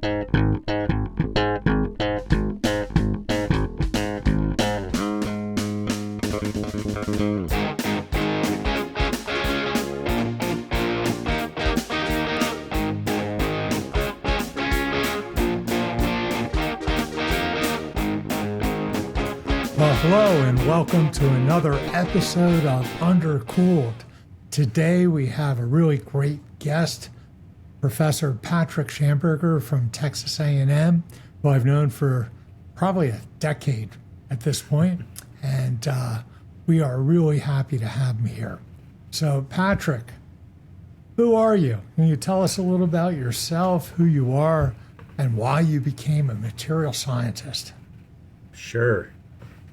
Well, hello and welcome to another episode of Undercooled. Today we have a really great guest, Professor Patrick Shamberger from Texas A&M, who I've known for probably a decade at this point, and we are really happy to have him here. So Patrick, who are you? Can you tell us a little about yourself, who you are, and why you became a material scientist? Sure.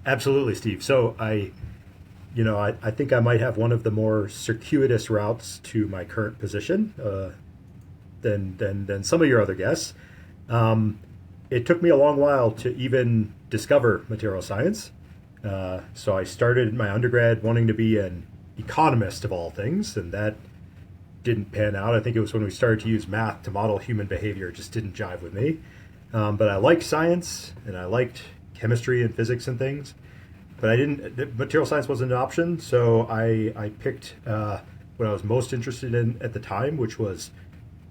Absolutely, Steve. So I think I might have one of the more circuitous routes to my current position than some of your other guests. It took me a long while to even discover material science. So I started my undergrad wanting to be an economist of all things, and that didn't pan out. I think it was when we started to use math to model human behavior. It just didn't jive with me. But I liked science, and I liked chemistry and physics and things, but material science wasn't an option, so I picked what I was most interested in at the time, which was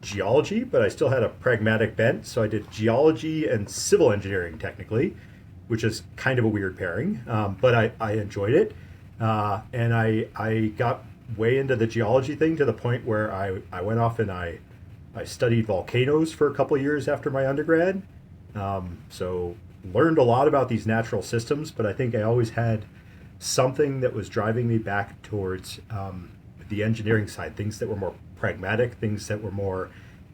geology, but I still had a pragmatic bent, so I did geology and civil engineering technically, which is kind of a weird pairing, but I enjoyed it, and I got way into the geology thing to the point where I went off and I studied volcanoes for a couple of years after my undergrad, so learned a lot about these natural systems, but I think I always had something that was driving me back towards the engineering side, things that were more pragmatic, things that were more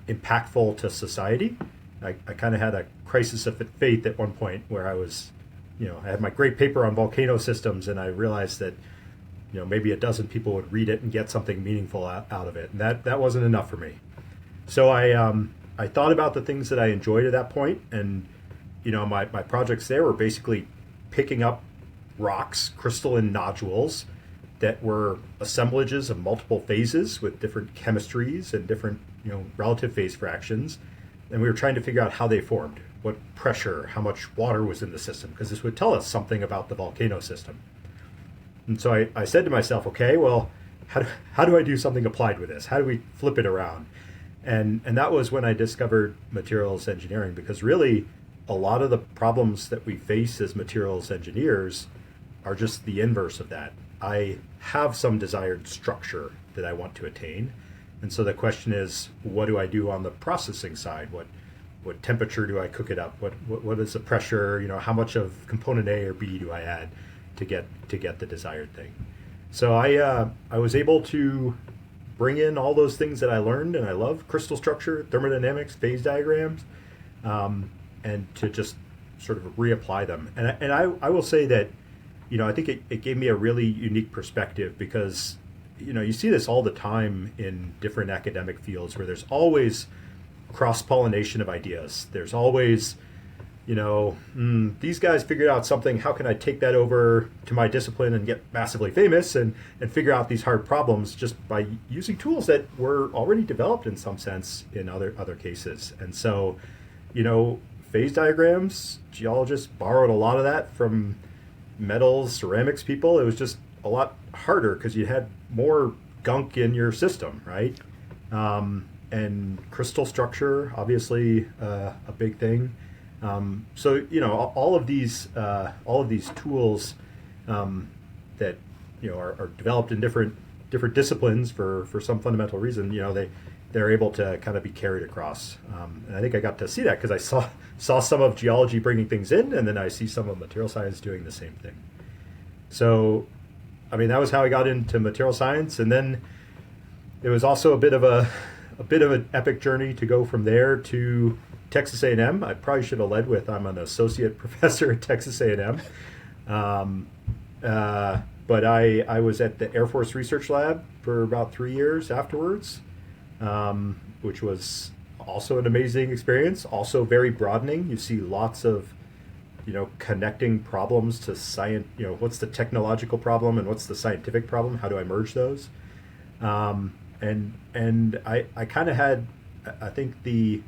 impactful to society. I kind of had a crisis of faith at one point where I was, I had my great paper on volcano systems, and I realized that, maybe a dozen people would read it and get something meaningful out of it, and that wasn't enough for me. So I thought about the things that I enjoyed at that point, and my projects there were basically picking up rocks, crystalline nodules that were assemblages of multiple phases with different chemistries and different, relative phase fractions. And we were trying to figure out how they formed, what pressure, how much water was in the system, because this would tell us something about the volcano system. And so I said to myself, okay, well, how do I do something applied with this? How do we flip it around? And that was when I discovered materials engineering, because really, a lot of the problems that we face as materials engineers are just the inverse of that. I have some desired structure that I want to attain. And so the question is, what do I do on the processing side? What temperature do I cook it up? What is the pressure? How much of component A or B do I add to get the desired thing? So I was able to bring in all those things that I learned and I love: crystal structure, thermodynamics, phase diagrams, and to just sort of reapply them. And I will say that, I think it gave me a really unique perspective, because, you see this all the time in different academic fields where there's always cross-pollination of ideas. There's always, these guys figured out something, how can I take that over to my discipline and get massively famous and figure out these hard problems just by using tools that were already developed in some sense in other cases. And so, phase diagrams, geologists borrowed a lot of that from metals, ceramics people. It was just a lot harder because you had more gunk in your system, right? And crystal structure, obviously, a big thing. So all of these tools that are developed in different disciplines for some fundamental reason. They're able to kind of be carried across, and I think I got to see that because I saw some of geology bringing things in, and then I see some of material science doing the same thing. So, that was how I got into material science, and then it was also a bit of an epic journey to go from there to Texas A&M. I probably should have led with I'm an associate professor at Texas A&M, but I was at the Air Force Research Lab for about 3 years afterwards. Which was also an amazing experience, also very broadening. You see lots of, connecting problems to science, what's the technological problem and what's the scientific problem? How do I merge those? And I kind of had, I think the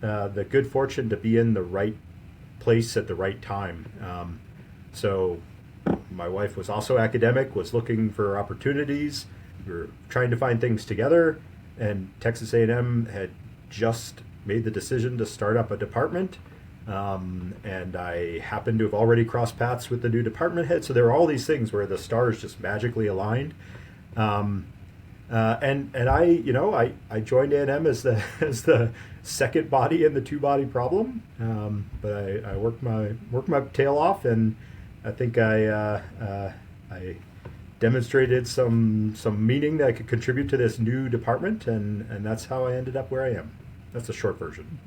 the good fortune to be in the right place at the right time. So my wife was also academic, was looking for opportunities. We were trying to find things together, and Texas A&M had just made the decision to start up a department. And I happened to have already crossed paths with the new department head. So there were all these things where the stars just magically aligned. And I joined A&M as the second body in the two body problem. But I worked my tail off, and I think I demonstrated some meaning that I could contribute to this new department, and that's how I ended up where I am. That's the short version.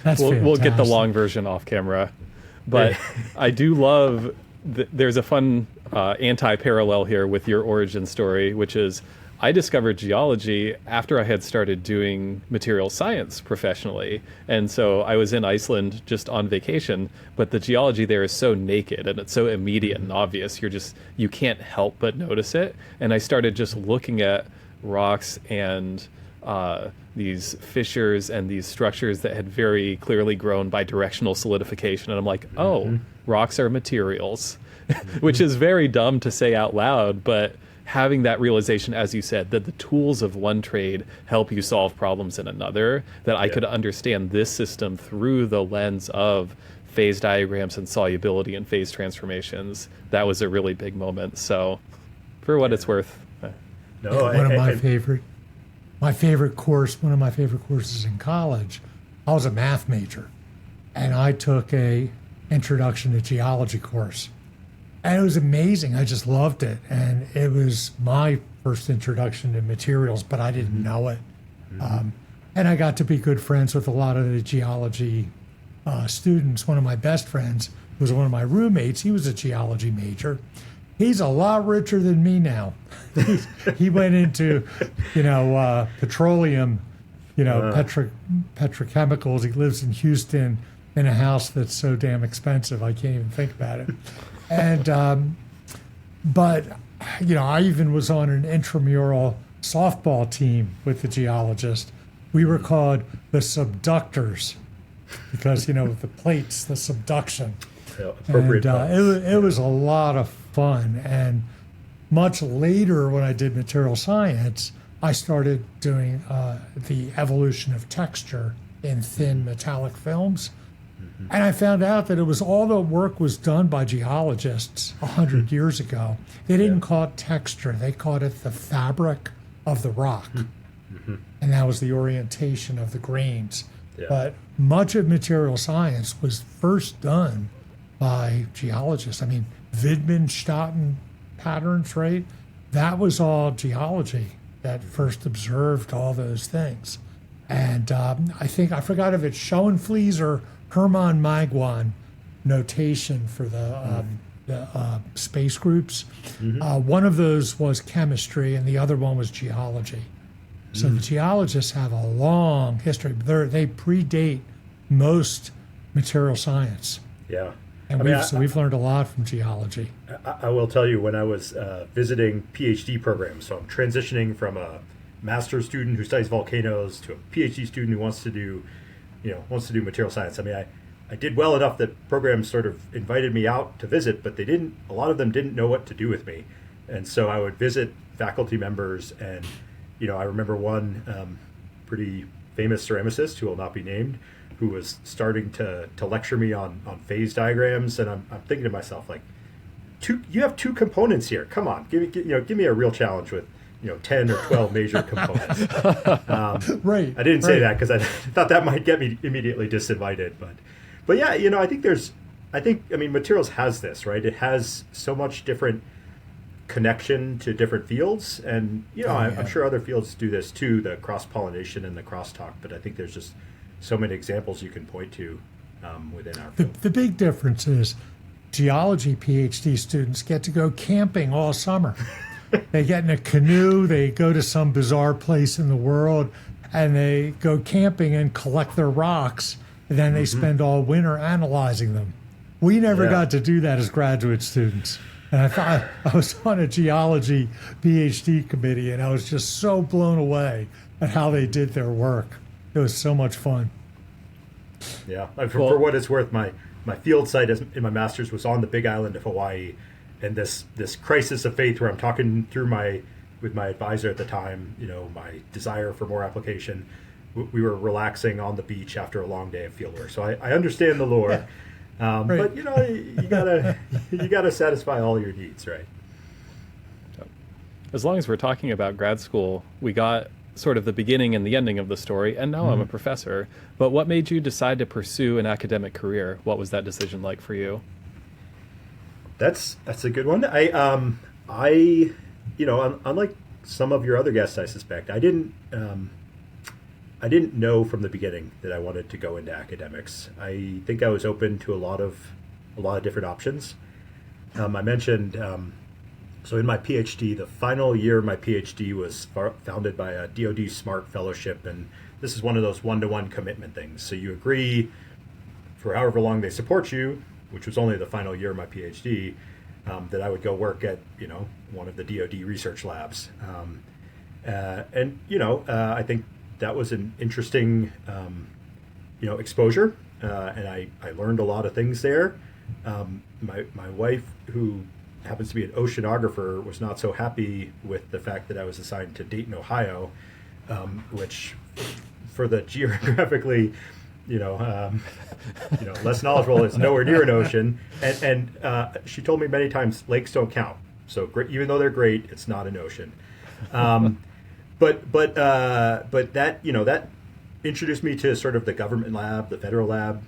We'll get the long version off camera, but I do love there's a fun anti-parallel here with your origin story, which is I discovered geology after I had started doing material science professionally. And so I was in Iceland just on vacation, but the geology there is so naked and it's so immediate and obvious. You can't help but notice it. And I started just looking at rocks and these fissures and these structures that had very clearly grown by directional solidification. And I'm like, oh, rocks are materials, which is very dumb to say out loud, but having that realization, as you said, that the tools of one trade help you solve problems in another, that I could understand this system through the lens of phase diagrams and solubility and phase transformations, that was a really big moment. So for what it's worth. One of my favorite courses in college, I was a math major, and I took a introduction to geology course. And it was amazing. I just loved it. And it was my first introduction to materials, but I didn't know it. And I got to be good friends with a lot of the geology students. One of my best friends was one of my roommates. He was a geology major. He's a lot richer than me now. He went into, petroleum, petrochemicals. He lives in Houston in a house that's so damn expensive, I can't even think about it. And, but I even was on an intramural softball team with the geologist. We were called the subductors because, with the plates, the subduction. Yeah, appropriate. And it was a lot of fun. And much later, when I did material science, I started doing the evolution of texture in thin metallic films. And I found out that it was all the work was done by geologists 100 years ago. They didn't call it texture. They called it the fabric of the rock. And that was the orientation of the grains. Yeah. But much of material science was first done by geologists. I mean, Wittgenstein patterns, right? That was all geology that first observed all those things. And I forgot if it's Schoenflies or Hermann Magwan notation for the space groups. One of those was chemistry, and the other one was geology. So the geologists have a long history. They predate most material science. Yeah. And we've learned a lot from geology. I will tell you, when I was visiting Ph.D. programs, so I'm transitioning from a master's student who studies volcanoes to a Ph.D. student who wants to do material science. I mean, I did well enough that programs sort of invited me out to visit, but a lot of them didn't know what to do with me. And so I would visit faculty members, and, I remember one pretty famous ceramicist who will not be named, who was starting to lecture me on phase diagrams. And I'm thinking to myself, like, you have two components here. Come on, give me a real challenge with 10 or 12 major components. Right. I didn't say that because I thought that might get me immediately disinvited. But yeah, I think materials has this, right? It has so much different connection to different fields. And, I'm sure other fields do this too, the cross-pollination and the crosstalk. But I think there's just so many examples you can point to within our field. The big difference is geology PhD students get to go camping all summer. They get in a canoe, they go to some bizarre place in the world, and they go camping and collect their rocks, and then they spend all winter analyzing them. We never got to do that as graduate students. And I was on a geology PhD committee, and I was just so blown away at how they did their work. It was so much fun. Yeah, for what it's worth, my field site in my master's was on the Big Island of Hawaii, and this crisis of faith where I'm talking through with my advisor at the time, my desire for more application. We were relaxing on the beach after a long day of fieldwork, so I understand the lore, Right. but you gotta satisfy all your needs, right? As long as we're talking about grad school, we got sort of the beginning and the ending of the story, and now I'm a professor. But what made you decide to pursue an academic career? What was that decision like for you? That's a good one. Unlike some of your other guests, I suspect I didn't know from the beginning that I wanted to go into academics. I think I was open to a lot of different options. I mentioned. So in my Ph.D., the final year of my Ph.D. was founded by a DoD SMART fellowship, and this is one of those one-to-one commitment things. So you agree for however long they support you, which was only the final year of my Ph.D., that I would go work at one of the DoD research labs, I think that was an interesting exposure, and I learned a lot of things there. My wife, who happens to be an oceanographer, was not so happy with the fact that I was assigned to Dayton, Ohio, which for the geographically, less knowledgeable, is nowhere near an ocean. And she told me many times lakes don't count. So even though they're great, it's not an ocean. But that that introduced me to sort of the government lab, the federal lab,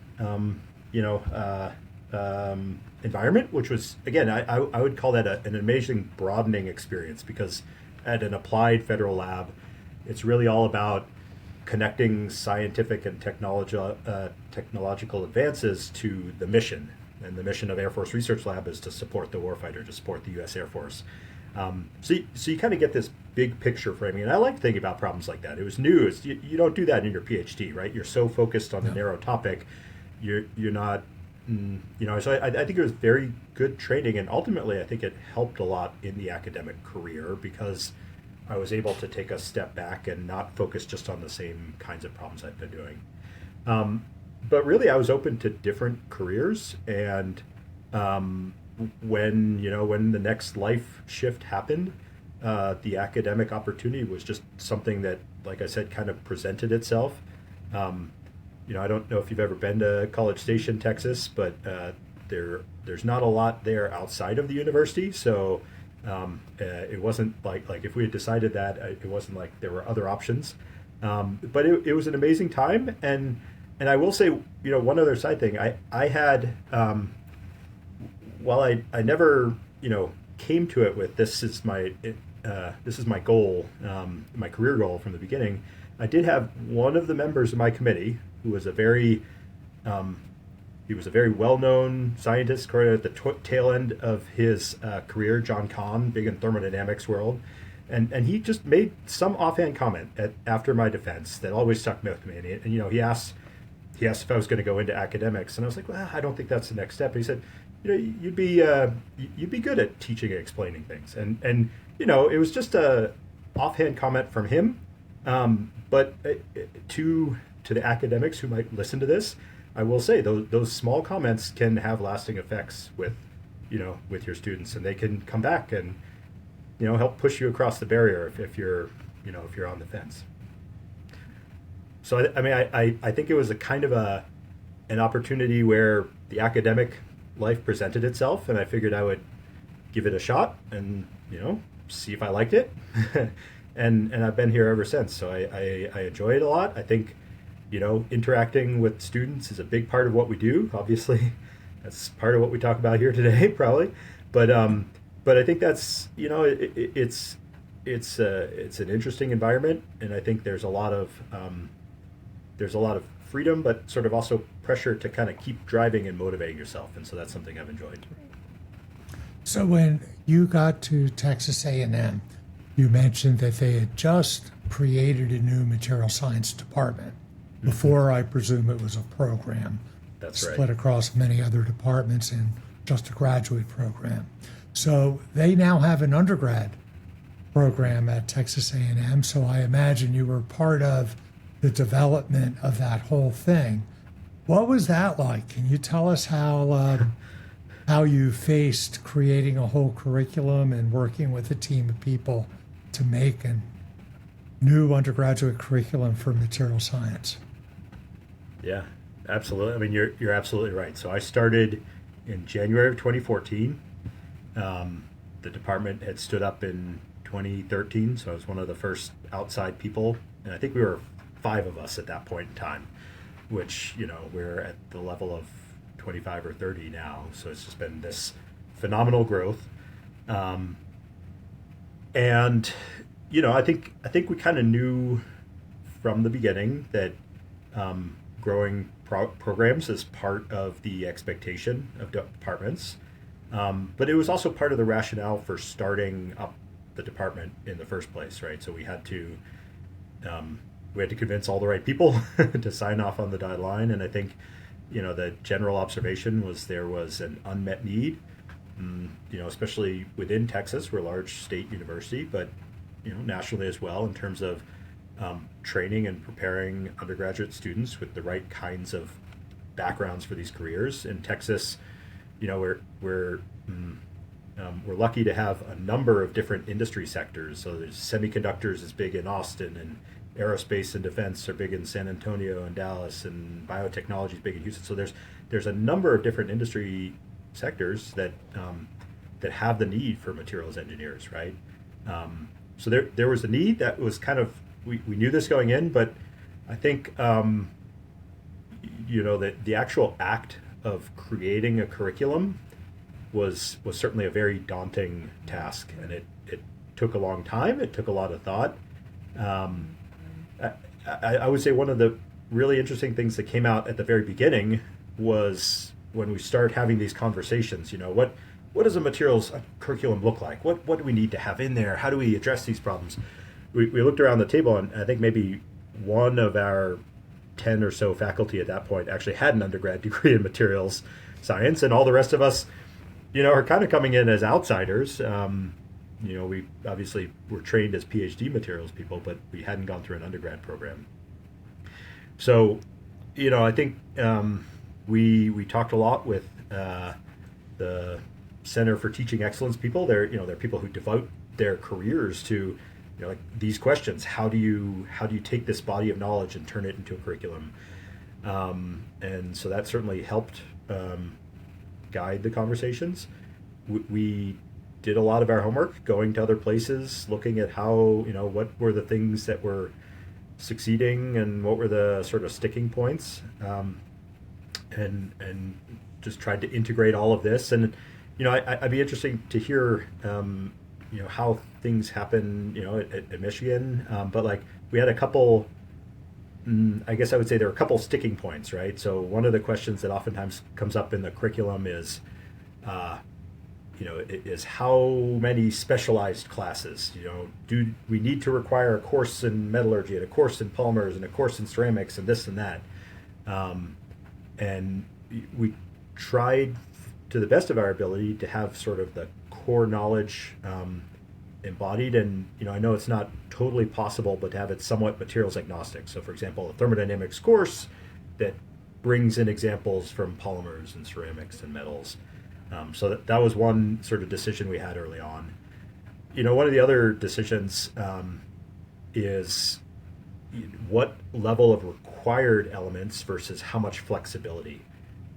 environment, which was, again, I would call that an amazing broadening experience, because at an applied federal lab, it's really all about connecting scientific and technological advances to the mission. And the mission of Air Force Research Lab is to support the warfighter, to support the U.S. Air Force. So you kind of get this big picture framing, and I like thinking about problems like that. It was new. You don't do that in your PhD, right? You're so focused on the narrow topic, you're not. So I think it was very good training, and ultimately I think it helped a lot in the academic career, because I was able to take a step back and not focus just on the same kinds of problems I've been doing. But really, I was open to different careers, and when the next life shift happened, the academic opportunity was just something that, like I said, kind of presented itself. I don't know if you've ever been to College Station, Texas, but there's not a lot there outside of the university. So it wasn't like if we had decided that, it wasn't like there were other options. But it was an amazing time. And I will say, one other side thing, I had, while I never, came to it with this is my goal, my career goal from the beginning, I did have one of the members of my committee who was a very well-known scientist at the tail end of his career, John Kahn, big in thermodynamics world, and he just made some offhand comment after my defense that always stuck with me. And he asked if I was going to go into academics, and I was like, well, I don't think that's the next step. And he said, you'd be good at teaching and explaining things, and it was just a offhand comment from him, but to the academics who might listen to this, I will say those small comments can have lasting effects with your students, and they can come back and help push you across the barrier if you're on the fence. So I think it was a kind of an opportunity where the academic life presented itself, and I figured I would give it a shot and see if I liked it. and I've been here ever since. So I enjoy it a lot. I think interacting with students is a big part of what we do. Obviously, that's part of what we talk about here today, probably. But I think that's it's an interesting environment, and I think there's a lot of freedom, but sort of also pressure to kind of keep driving and motivating yourself, and so that's something I've enjoyed. So when you got to Texas A&M, you mentioned that they had just created a new material science department. Before, I presume it was a program. That's right. Split across many other departments and just a graduate program. So they now have an undergrad program at Texas A&M. So I imagine you were part of the development of that whole thing. What was that like? Can you tell us how you faced creating a whole curriculum and working with a team of people to make a new undergraduate curriculum for material science? Yeah, absolutely. I mean, you're absolutely right. So I started in January of 2014. The department had stood up in 2013, so I was one of the first outside people, and I think we were 5 of us at that point in time, which, we're at the level of 25 or 30 now. So it's just been this phenomenal growth. And, I think we kind of knew from the beginning that growing programs is part of the expectation of departments. But it was also part of the rationale for starting up the department in the first place, right? So we had to convince all the right people to sign off on the dotted line. And I think, the general observation was there was an unmet need, especially within Texas. We're a large state university, but, nationally as well, in terms of training and preparing undergraduate students with the right kinds of backgrounds for these careers. In Texas, we're lucky to have a number of different industry sectors. So there's semiconductors is big in Austin, and aerospace and defense are big in San Antonio and Dallas, and biotechnology is big in Houston. So there's a number of different industry sectors that have the need for materials engineers, right? So there was a need that was kind of, we knew this going in, but I think that the actual act of creating a curriculum was certainly a very daunting task, and it took a long time. It took a lot of thought. I would say one of the really interesting things that came out at the very beginning was when we started having these conversations. What does a materials curriculum look like? What do we need to have in there? How do we address these problems? We looked around the table, and I think maybe one of our 10 or so faculty at that point actually had an undergrad degree in materials science, and all the rest of us, are kind of coming in as outsiders. We obviously were trained as Ph.D. materials people, but we hadn't gone through an undergrad program. So, I think we talked a lot with the Center for Teaching Excellence people. They're people who devote their careers to like these questions. How do you take this body of knowledge and turn it into a curriculum? And so that certainly helped guide the conversations. We did a lot of our homework, going to other places, looking at how, what were the things that were succeeding and what were the sort of sticking points, and just tried to integrate all of this. And, I'd be interesting to hear, how things happen, at Michigan. But like we had a couple, I guess I would say there are a couple sticking points, right? So one of the questions that oftentimes comes up in the curriculum is, is how many specialized classes? Do we need to require a course in metallurgy and a course in polymers and a course in ceramics and this and that? And we tried to the best of our ability to have sort of the core knowledge embodied. And, I know it's not totally possible, but to have it somewhat materials agnostic. So, for example, a thermodynamics course that brings in examples from polymers and ceramics and metals. So that was one sort of decision we had early on. One of the other decisions is what level of required elements versus how much flexibility.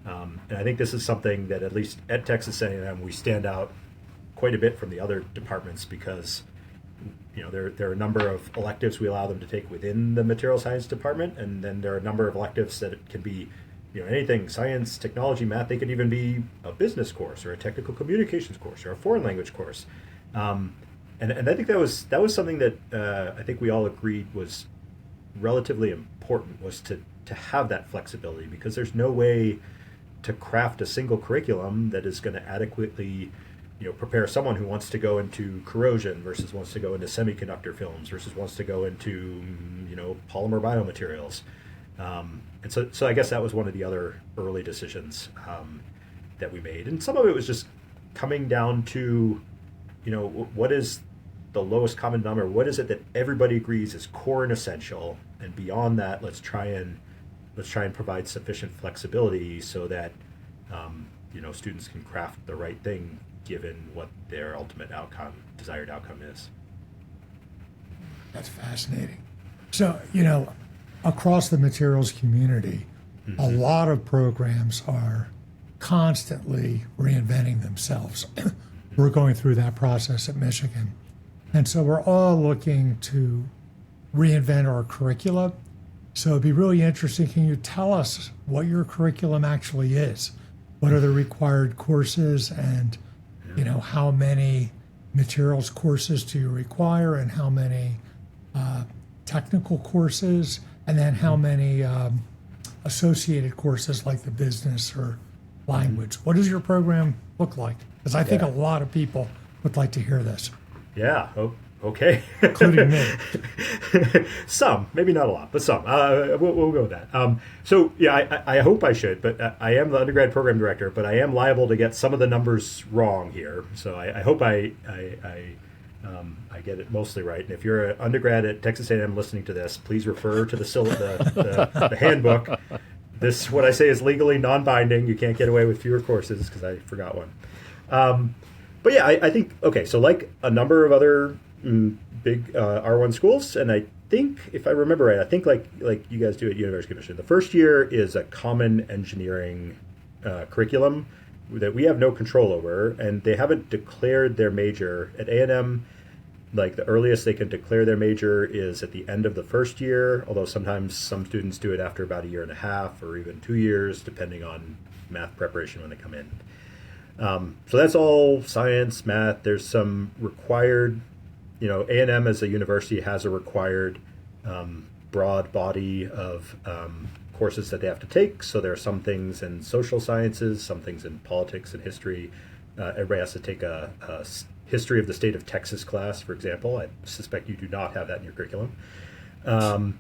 And I think this is something that at least at Texas A&M we stand out quite a bit from the other departments because there are a number of electives we allow them to take within the material science department, and then there are a number of electives that it can be anything, science, technology, math. They could even be a business course or a technical communications course or a foreign language course. And I think that was something that I think we all agreed was relatively important, was to have that flexibility, because there's no way to craft a single curriculum that is going to adequately prepare someone who wants to go into corrosion versus wants to go into semiconductor films versus wants to go into polymer biomaterials. And so I guess that was one of the other early decisions that we made. And some of it was just coming down to, what is the lowest common number? What is it that everybody agrees is core and essential? And beyond that, let's try and provide sufficient flexibility so that students can craft the right thing given what their ultimate desired outcome is. That's fascinating. So, across the materials community, a lot of programs are constantly reinventing themselves. We're going through that process at Michigan. And so we're all looking to reinvent our curricula. So it'd be really interesting. Can you tell us what your curriculum actually is? What are the required courses, and how many materials courses do you require, and how many technical courses, and then how many associated courses like the business or language? What does your program look like? Because I think a lot of people would like to hear this. Yeah. Oh, okay. Including me. Some, maybe not a lot, but some. We'll go with that. I hope I should, but I am the undergrad program director, but I am liable to get some of the numbers wrong here. So I hope I get it mostly right. And if you're an undergrad at Texas A&M listening to this, please refer to the handbook. This, what I say, is legally non-binding. You can't get away with fewer courses because I forgot one. But yeah, I think, okay, so like a number of other big R1 schools, and I think, if I remember right, I think like you guys do at University of Michigan, the first year is a common engineering curriculum that we have no control over, and they haven't declared their major. At A&M, like the earliest they can declare their major is at the end of the first year, although sometimes some students do it after about a year and a half or even 2 years, depending on math preparation when they come in. So that's all science, math. There's some required, A&M as a university has a required broad body of courses that they have to take. So there are some things in social sciences, some things in politics and history. Everybody has to take a history of the state of Texas class, for example. I suspect you do not have that in your curriculum. So,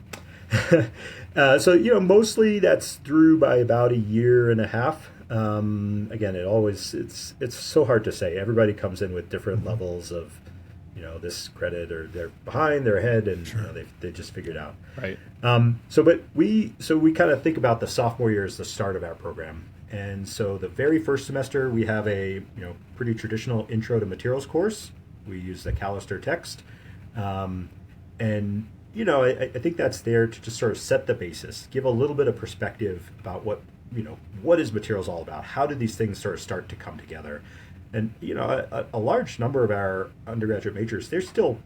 mostly that's through by about a year and a half. Again, it's so hard to say. Everybody comes in with different levels of, this credit, or they're behind, they're ahead, and Sure. they just figured out. Right. So we kind of think about the sophomore year as the start of our program. And so the very first semester, we have a pretty traditional intro to materials course. We use the Callister text. I think that's there to just sort of set the basis, give a little bit of perspective about what is materials all about? How did these things sort of start to come together? And a large number of our undergraduate majors, they're still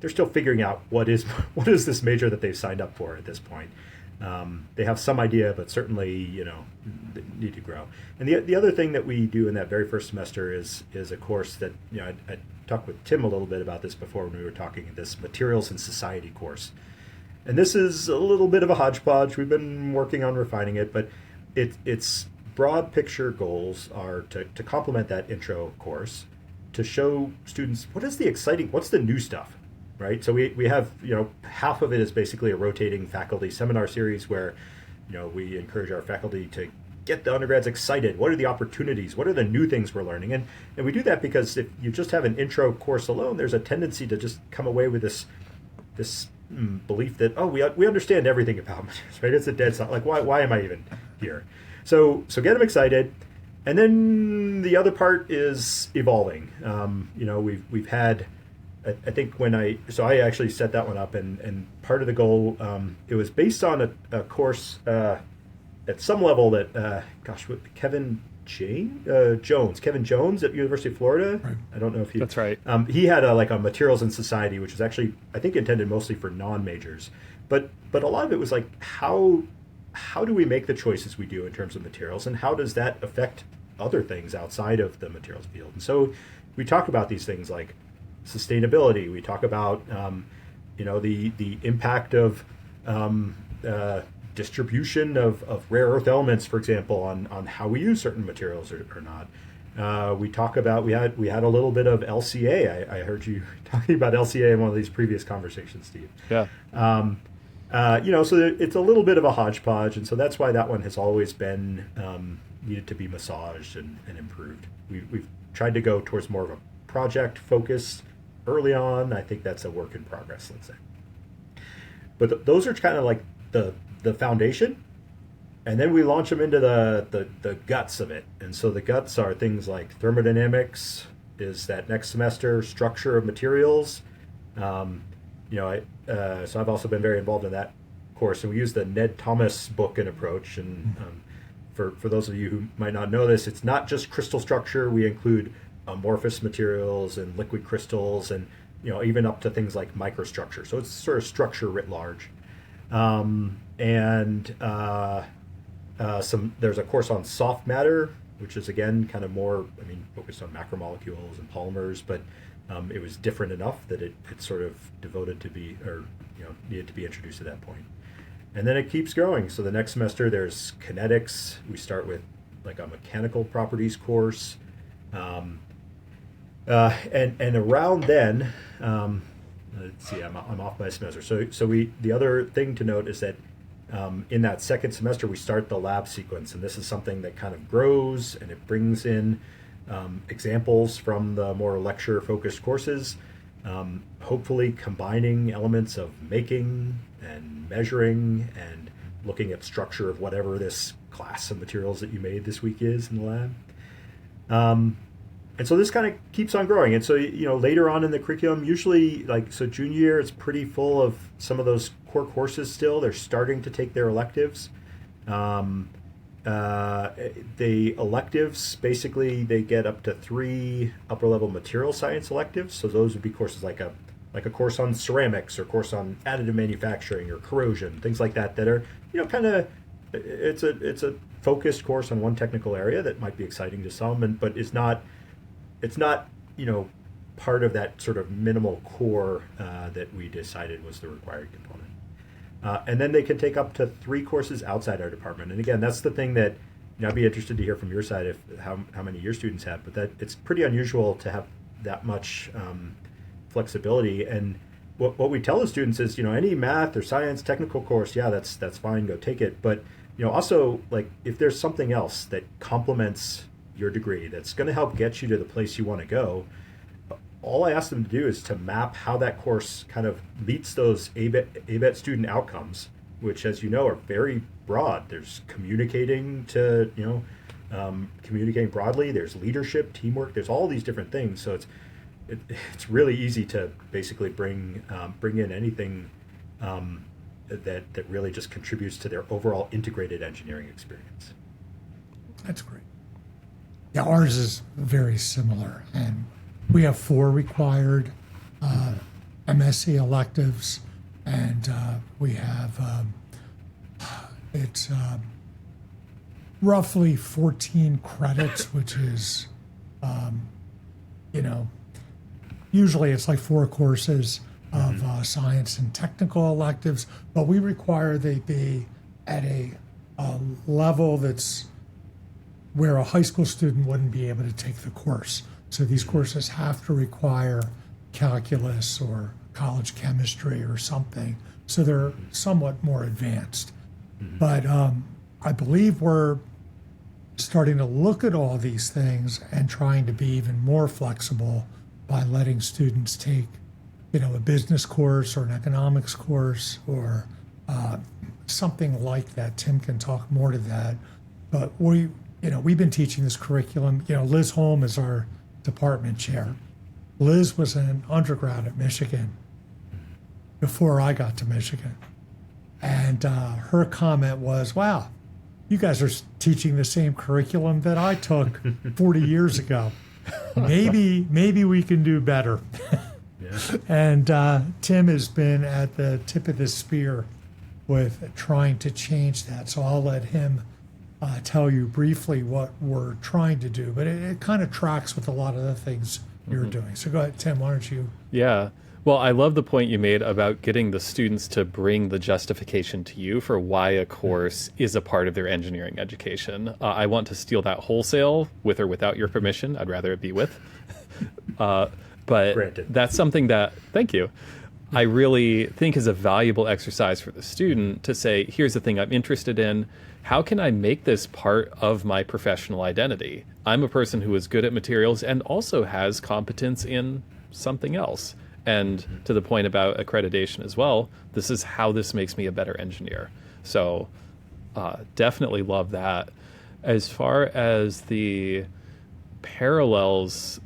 figuring out what is this major that they've signed up for at this point. They have some idea, but certainly they need to grow. And the other thing that we do in that very first semester is a course that I talked with Tim a little bit about this before when we were talking, this materials and society course. And this is a little bit of a hodgepodge. We've been working on refining it, but its broad picture goals are to complement that intro course, to show students what's the new stuff, right? So we have, half of it is basically a rotating faculty seminar series where, we encourage our faculty to get the undergrads excited. What are the opportunities? What are the new things we're learning? And we do that because if you just have an intro course alone, there's a tendency to just come away with this belief that, we understand everything about materials, right? It's a dead stop. Like, why am I even here? So get them excited. And then the other part is evolving. We've had, I think I actually set that one up, and part of the goal, it was based on a course at some level that, Kevin Jones at University of Florida. Right. I don't know if you. That's right. He had a materials and society, which was actually, I think, intended mostly for non-majors. But a lot of it was like, how do we make the choices we do in terms of materials, and how does that affect other things outside of the materials field? And so we talk about these things like sustainability. We talk about the impact of distribution of rare earth elements, for example, on how we use certain materials or not. We talk about we had a little bit of LCA. I heard you talking about LCA in one of these previous conversations, Steve. Yeah. So it's a little bit of a hodgepodge, and so that's why that one has always been needed to be massaged and improved. We've tried to go towards more of a project focus early on. I think that's a work in progress, let's say. But those are kind of like the foundation. And then we launch them into the guts of it. And so the guts are things like thermodynamics is that next semester, structure of materials. So I've also been very involved in that course. And we use the Ned Thomas book and approach. And for those of you who might not know this, it's not just crystal structure. We include amorphous materials and liquid crystals and, even up to things like microstructure. So it's sort of structure writ large. There's a course on soft matter, which is again kind of more, focused on macromolecules and polymers, but it was different enough that it sort of devoted to be, or needed to be introduced at that point. And then it keeps growing. So the next semester there's kinetics. We start with like a mechanical properties course, and around then, let's see, I'm off by a semester. So the other thing to note is that in that second semester, we start the lab sequence, and this is something that kind of grows, and it brings in examples from the more lecture-focused courses, hopefully combining elements of making and measuring and looking at structure of whatever this class of materials that you made this week is in the lab. And so this kind of keeps on growing. And so, later on in the curriculum, usually junior year, it's pretty full of some of those core courses still. They're starting to take their electives. The electives, basically, they get up to 3 upper-level material science electives. So those would be courses like a course on ceramics or course on additive manufacturing or corrosion, things like that are, kind of, it's a focused course on one technical area that might be exciting to some, but it's not part of that sort of minimal core that we decided was the required component. And then they can take up to 3 courses outside our department. And again, that's the thing that I'd be interested to hear from your side how many your students have, but that it's pretty unusual to have that much flexibility. And what we tell the students is, any math or science technical course, that's fine, go take it. But also, like, if there's something else that complements your degree that's going to help get you to the place you want to go, all I ask them to do is to map how that course kind of meets those ABET student outcomes, which, as you know, are very broad. There's communicating communicating broadly. There's leadership, teamwork. There's all these different things. So it's really easy to basically bring in anything that really just contributes to their overall integrated engineering experience. That's great. Yeah, ours is very similar, and we have 4 required MS&E electives, and we have it's roughly 14 credits, which is usually it's like 4 courses of science and technical electives, but we require they be at a level that's where a high school student wouldn't be able to take the course. So these courses have to require calculus or college chemistry or something. So they're somewhat more advanced. But I believe we're starting to look at all these things and trying to be even more flexible by letting students take, a business course or an economics course or something like that. Tim can talk more to that. But we've been teaching this curriculum. Liz Holm is our department chair. Liz was an undergrad at Michigan before I got to Michigan. And her comment was, wow, you guys are teaching the same curriculum that I took 40 years ago. Maybe we can do better. Yeah. And Tim has been at the tip of the spear with trying to change that. So I'll let him tell you briefly what we're trying to do, but it kind of tracks with a lot of the things you're doing. So go ahead, Tim, why don't you? Yeah. Well, I love the point you made about getting the students to bring the justification to you for why a course is a part of their engineering education. I want to steal that wholesale, with or without your permission. I'd rather it be with. But Granted. That's something that, thank you, I really think is a valuable exercise for the student to say, here's the thing I'm interested in. How can I make this part of my professional identity? I'm a person who is good at materials and also has competence in something else. And to the point about accreditation as well, this is how this makes me a better engineer. So definitely love that. As far as the parallels,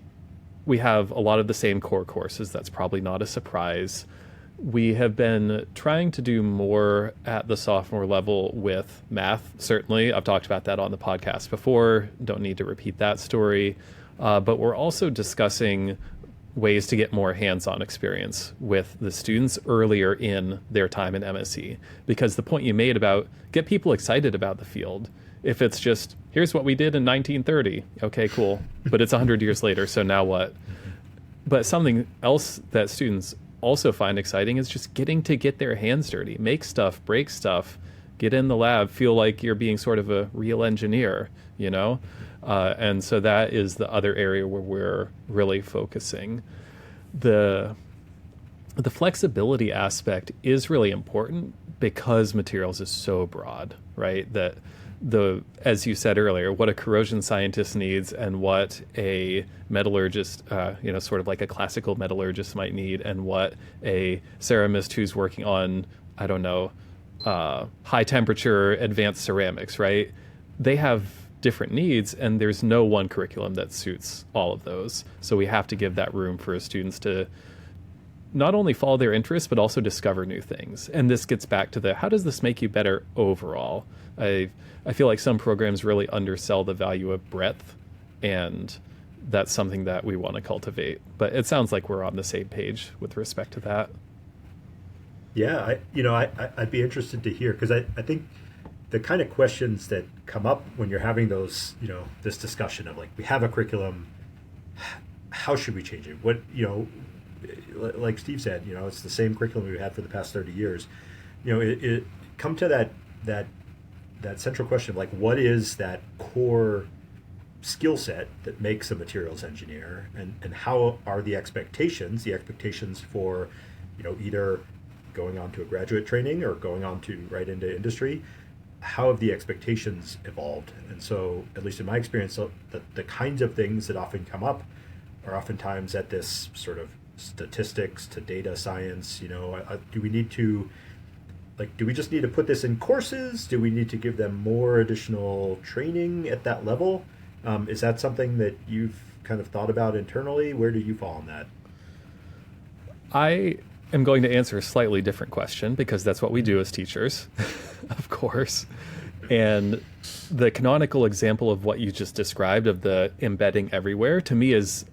we have a lot of the same core courses. That's probably not a surprise. We have been trying to do more at the sophomore level with math, certainly. I've talked about that on the podcast before. Don't need to repeat that story. But we're also discussing ways to get more hands-on experience with the students earlier in their time in MS&E. Because the point you made about get people excited about the field, if it's just, here's what we did in 1930, okay, cool. But it's 100 years later, so now what? But something else that students also find exciting is just getting to get their hands dirty, make stuff, break stuff, get in the lab, feel like you're being sort of a real engineer, you know? And so that is the other area where we're really focusing. The flexibility aspect is really important because materials is so broad, right? That as you said earlier, what a corrosion scientist needs and what a metallurgist, sort of like a classical metallurgist might need, and what a ceramist who's working on, I don't know, high temperature advanced ceramics, right? They have different needs, and there's no one curriculum that suits all of those. So we have to give that room for students to not only follow their interests, but also discover new things. And this gets back to how does this make you better overall? I feel like some programs really undersell the value of breadth, and that's something that we want to cultivate. But it sounds like we're on the same page with respect to that. Yeah, I'd be interested to hear, because I think the kind of questions that come up when you're having those, this discussion of like, we have a curriculum, how should we change it? What, like Steve said, it's the same curriculum we've had for the past 30 years. It come to that central question of like, what is that core skill set that makes a materials engineer, and how are the expectations for, either going on to a graduate training or going on to right into industry, how have the expectations evolved? And so, at least in my experience, the kinds of things that often come up are oftentimes at this sort of statistics to data science. Do we need to, do we just need to put this in courses? Do we need to give them more additional training at that level? Is that something that you've kind of thought about internally? Where do you fall on that? I am going to answer a slightly different question, because that's what we do as teachers, of course. And the canonical example of what you just described of the embedding everywhere, to me, is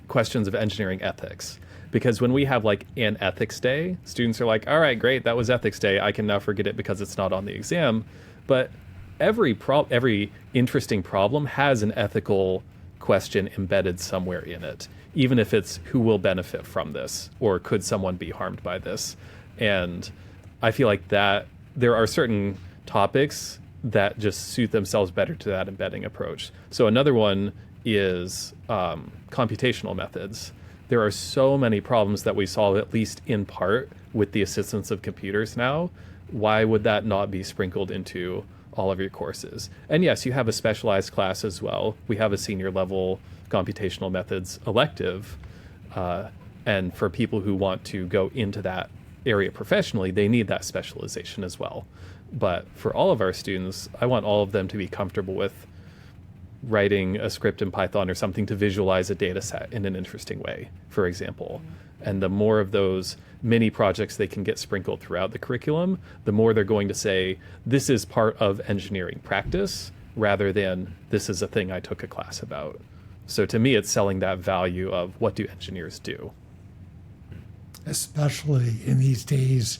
questions of engineering ethics. Because when we have like an ethics day, students are like, all right, great, that was ethics day. I can now forget it because it's not on the exam. But every interesting problem has an ethical question embedded somewhere in it, even if it's who will benefit from this, or could someone be harmed by this. And I feel like that there are certain topics that just suit themselves better to that embedding approach. So another one is computational methods. There are so many problems that we solve, at least in part, with the assistance of computers now. Why would that not be sprinkled into all of your courses? And yes, you have a specialized class as well. We have a senior level computational methods elective. And for people who want to go into that area professionally, they need that specialization as well. But for all of our students, I want all of them to be comfortable with writing a script in Python or something to visualize a data set in an interesting way, for example. And the more of those mini projects they can get sprinkled throughout the curriculum, the more they're going to say, this is part of engineering practice, rather than this is a thing I took a class about. So to me, it's selling that value of what do engineers do? Especially in these days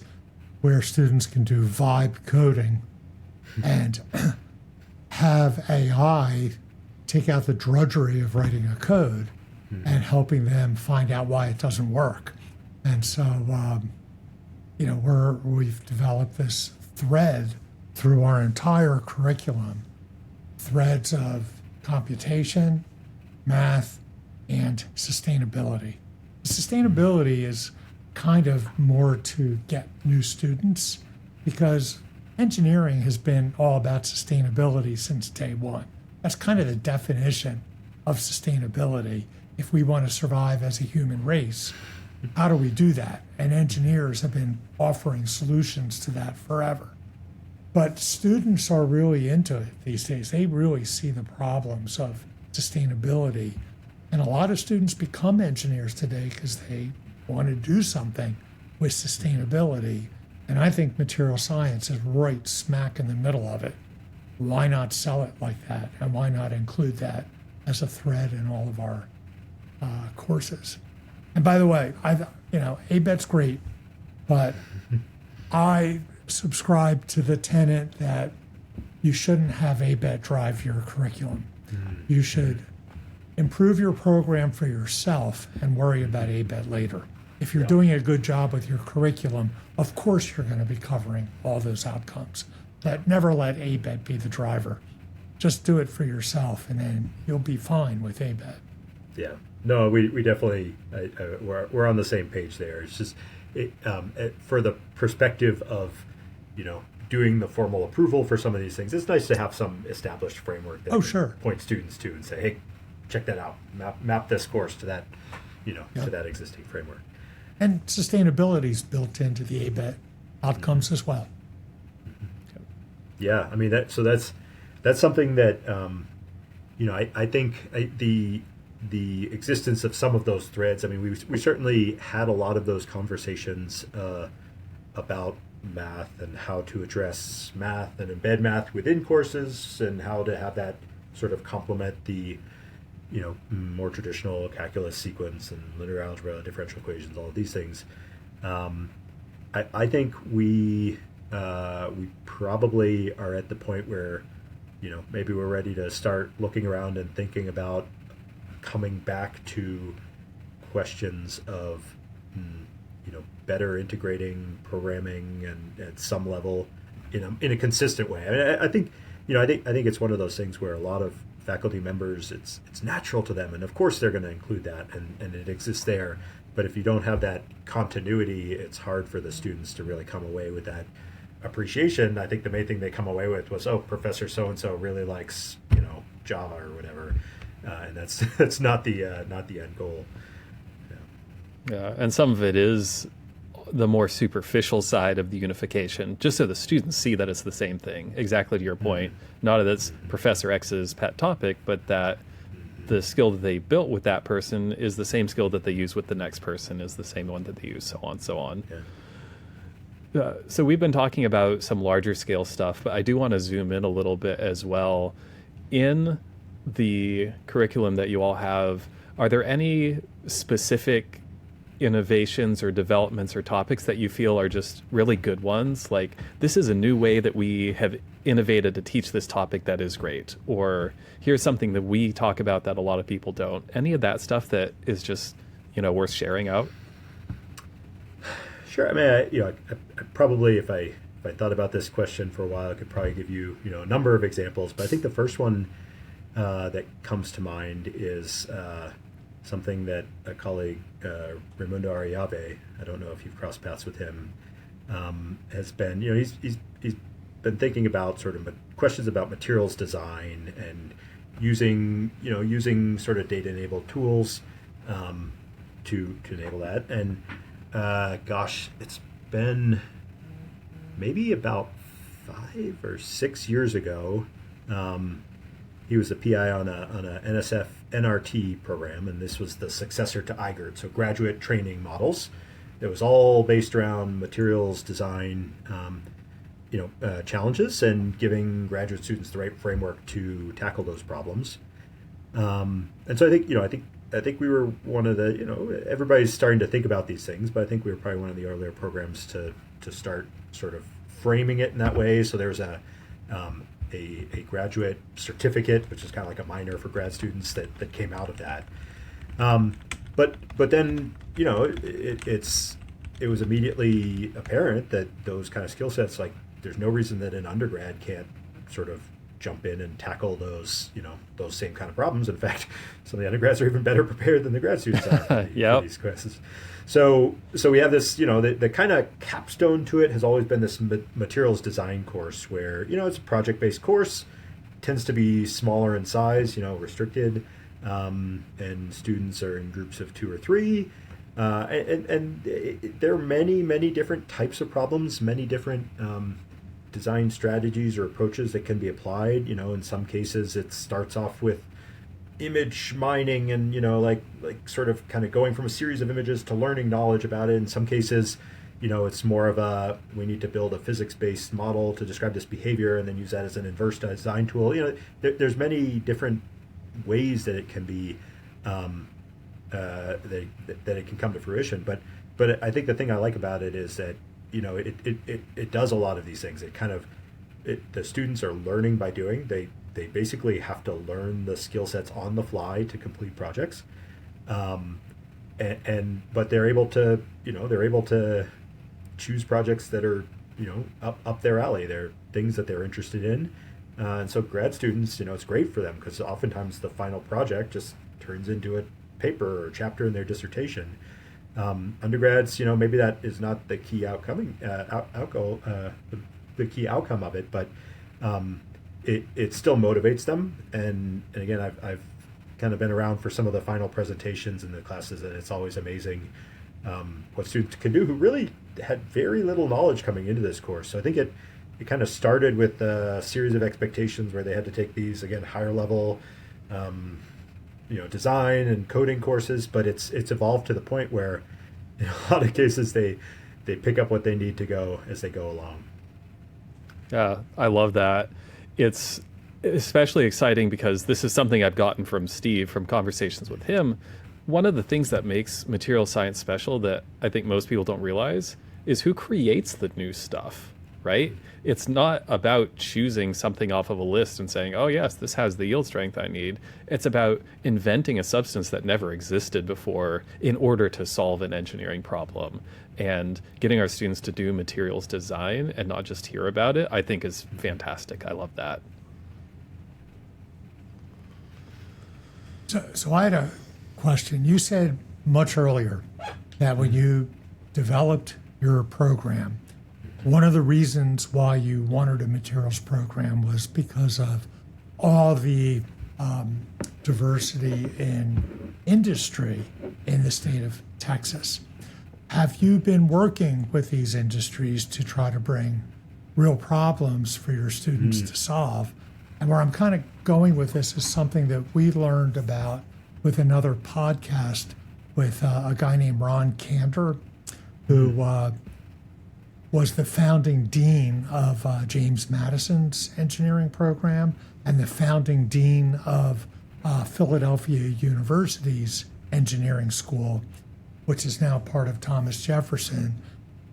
where students can do vibe coding and have AI take out the drudgery of writing a code and helping them find out why it doesn't work. And so, we've developed this thread through our entire curriculum, threads of computation, math, and sustainability. Sustainability is kind of more to get new students, because engineering has been all about sustainability since day one. That's kind of the definition of sustainability, if we want to survive as a human race. How do we do that? And engineers have been offering solutions to that forever. But students are really into it these days. They really see the problems of sustainability. And a lot of students become engineers today because they want to do something with sustainability. And I think material science is right smack in the middle of it. Why not sell it like that? And why not include that as a thread in all of our courses? And by the way, ABET's great, but I subscribe to the tenet that you shouldn't have ABET drive your curriculum. You should improve your program for yourself and worry about ABET later. If you're doing a good job with your curriculum, of course you're going to be covering all those outcomes. But never let ABET be the driver. Just do it for yourself, and then you'll be fine with ABET. Yeah. No, we definitely we're on the same page there. It's just for the perspective of doing the formal approval for some of these things. It's nice to have some established framework that sure. point students to and say, hey, check that out. Map this course to that to that existing framework. And sustainability is built into the ABET outcomes as well. Yeah, I mean that's something that I think the existence of some of those threads. I mean, we certainly had a lot of those conversations about math and how to address math and embed math within courses and how to have that sort of complement the more traditional calculus sequence and linear algebra, differential equations, all of these things. I think we probably are at the point where maybe we're ready to start looking around and thinking about coming back to questions of better integrating programming and at some level in a consistent way. I mean, I think it's one of those things where a lot of faculty members, it's natural to them, and of course they're going to include that, and it exists there. But if you don't have that continuity, it's hard for the students to really come away with that appreciation. I think the main thing they come away with was, Professor so-and-so really likes Java or whatever, and that's not the end goal. Yeah, and some of it is the more superficial side of the unification, just so the students see that it's the same thing, exactly to your point. Not that it's Professor X's pet topic, but that the skill that they built with that person is the same skill that they use with the next person, is the same one that they use, so on, so on. Yeah. So we've been talking about some larger scale stuff, but I do want to zoom in a little bit as well. In the curriculum that you all have, are there any specific innovations or developments or topics that you feel are just really good ones? Like, this is a new way that we have innovated to teach this topic that is great, or here's something that we talk about that a lot of people don't. Any of that stuff that is just worth sharing out? Sure. I mean, I probably, if I thought about this question for a while, I could probably give you a number of examples. But I think the first one that comes to mind is something that a colleague, Raimundo Ariave, I don't know if you've crossed paths with him, has been, he's been thinking about sort of questions about materials design and using sort of data-enabled tools to enable that. And it's been maybe about 5 or 6 years ago. He was a PI on a NSF NRT program, and this was the successor to IGERT, so graduate training models. It was all based around materials design, challenges and giving graduate students the right framework to tackle those problems. And so I think we were one of the, everybody's starting to think about these things, but I think we were probably one of the earlier programs to start sort of framing it in that way. So there's a graduate certificate, which is kind of like a minor for grad students that came out of that. But then, it was immediately apparent that those kind of skill sets, like, there's no reason that an undergrad can't sort of jump in and tackle those same kind of problems. In fact, some of the undergrads are even better prepared than the grad students are for these courses. So we have this, the kind of capstone to it has always been this materials design course where, it's a project-based course, tends to be smaller in size, restricted, and students are in groups of 2 or 3. There are many different types of problems, many different design strategies or approaches that can be applied. In some cases it starts off with image mining and like sort of kind of going from a series of images to learning knowledge about it. In some cases, it's more of we need to build a physics-based model to describe this behavior and then use that as an inverse design tool. There's many different ways that it can be that it can come to fruition. But I think the thing I like about it is that it does a lot of these things. The students are learning by doing. They basically have to learn the skill sets on the fly to complete projects, but they're able to choose projects that are up their alley. They're things that they're interested in, and so grad students, it's great for them because oftentimes the final project just turns into a paper or a chapter in their dissertation. Undergrads, maybe that is not the key the key outcome of it, but it still motivates them. And again, I've kind of been around for some of the final presentations in the classes, and it's always amazing what students can do who really had very little knowledge coming into this course. So I think it kind of started with a series of expectations where they had to take these, again, higher level design and coding courses, but it's evolved to the point where in a lot of cases they pick up what they need to go as they go along. Yeah, I love that. It's especially exciting because this is something I've gotten from Steve from conversations with him. One of the things that makes material science special that I think most people don't realize is who creates the new stuff, right? It's not about choosing something off of a list and saying, oh yes, this has the yield strength I need. It's about inventing a substance that never existed before in order to solve an engineering problem. And getting our students to do materials design and not just hear about it, I think is fantastic. I love that. So I had a question. You said much earlier that when you developed your program, one of the reasons why you wanted a materials program was because of all the diversity in industry in the state of Texas. Have you been working with these industries to try to bring real problems for your students to solve? And where I'm kind of going with this is something that we learned about with another podcast with a guy named Ron Kander, who was the founding dean of James Madison's engineering program and the founding dean of Philadelphia University's engineering school, which is now part of Thomas Jefferson.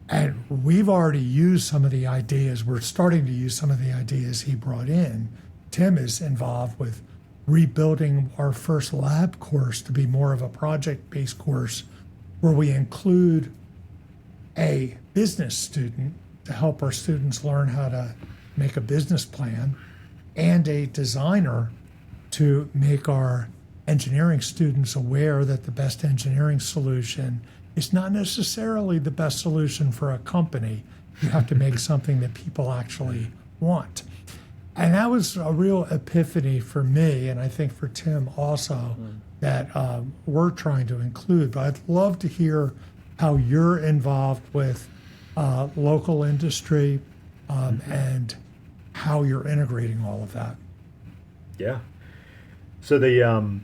And we've already used some of the ideas. We're starting to use some of the ideas he brought in. Tim is involved with rebuilding our first lab course to be more of a project-based course where we include a business student to help our students learn how to make a business plan and a designer to make our engineering students aware that the best engineering solution is not necessarily the best solution for a company. You have to make something that people actually want. And that was a real epiphany for me, and I think for Tim also, that we're trying to include. But I'd love to hear how you're involved with local industry and how you're integrating all of that. Yeah. So the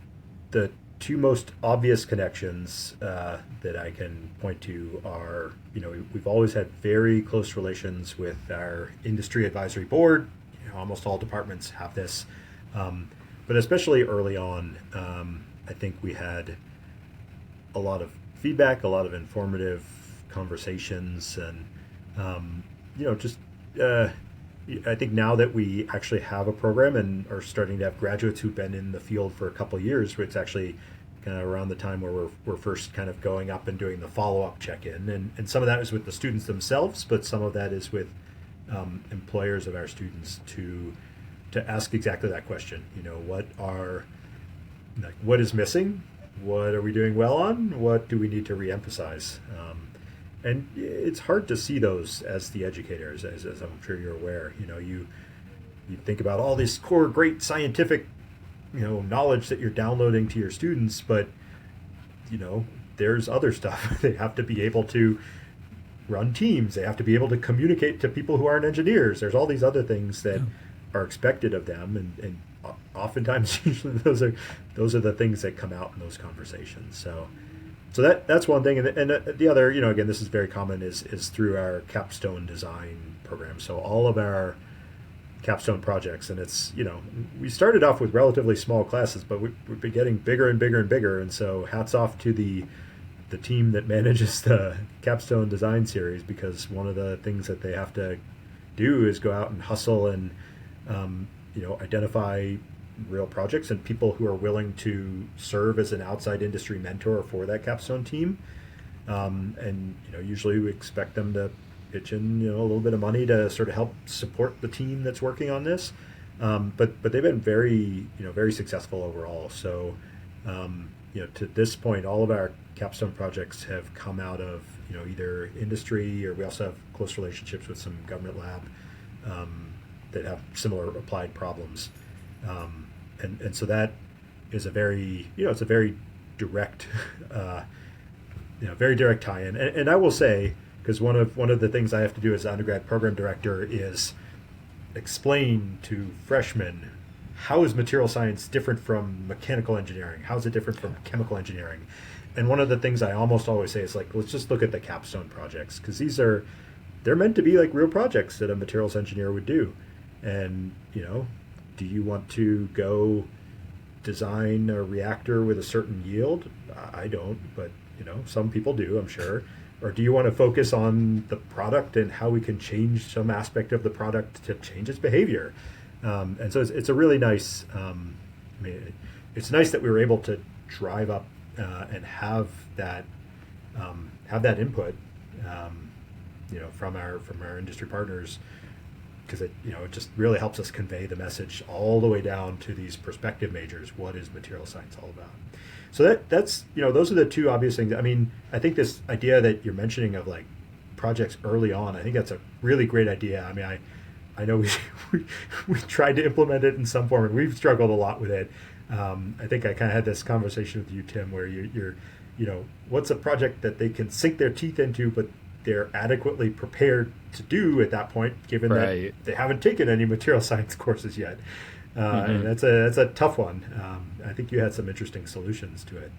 two most obvious connections that I can point to are, we've always had very close relations with our industry advisory board. Almost all departments have this, but especially early on, I think we had a lot of feedback, a lot of informative conversations, and I think now that we actually have a program and are starting to have graduates who've been in the field for a couple of years, it's actually kind of around the time where we're first kind of going up and doing the follow-up check-in, and some of that is with the students themselves, but some of that is with employers of our students to ask exactly that question. What is missing? What are we doing well on? What do we need to reemphasize? And it's hard to see those as the educators, as I'm sure you're aware. You think about all these core great scientific knowledge that you're downloading to your students, but there's other stuff. They have to be able to run teams. They have to be able to communicate to people who aren't engineers. There's all these other things that are expected of them, and oftentimes, usually those are the things that come out in those conversations. So that's one thing, and the other, again, this is very common, is through our capstone design program. So all of our capstone projects, and it's we started off with relatively small classes, but we've been getting bigger and bigger and bigger, and so hats off to the team that manages the capstone design series, because one of the things that they have to do is go out and hustle and identify real projects and people who are willing to serve as an outside industry mentor for that capstone team, and usually we expect them to pitch in a little bit of money to sort of help support the team that's working on this, but they've been very very successful overall. So to this point, all of our capstone projects have come out of either industry, or we also have close relationships with some government lab that have similar applied problems, and so that is a very it's a very direct very direct tie-in. And I will say, because one of the things I have to do as an undergrad program director is explain to freshmen, how is material science different from mechanical engineering? How is it different from chemical engineering? And one of the things I almost always say is, let's just look at the capstone projects, because they're meant to be like real projects that a materials engineer would do. And do you want to go design a reactor with a certain yield? I don't, but some people do, I'm sure. Or do you want to focus on the product and how we can change some aspect of the product to change its behavior? And so it's a really nice, it's nice that we were able to drive up and have that input, from our industry partners, because it just really helps us convey the message all the way down to these prospective majors. What is material science all about? So that's those are the two obvious things. I think this idea that you're mentioning of like projects early on, I think that's a really great idea. I know we tried to implement it in some form, and we've struggled a lot with it. I think I kind of had this conversation with you, Tim, where you're what's a project that they can sink their teeth into, but they're adequately prepared to do at that point, given that they haven't taken any material science courses yet. And that's a tough one. I think you had some interesting solutions to it.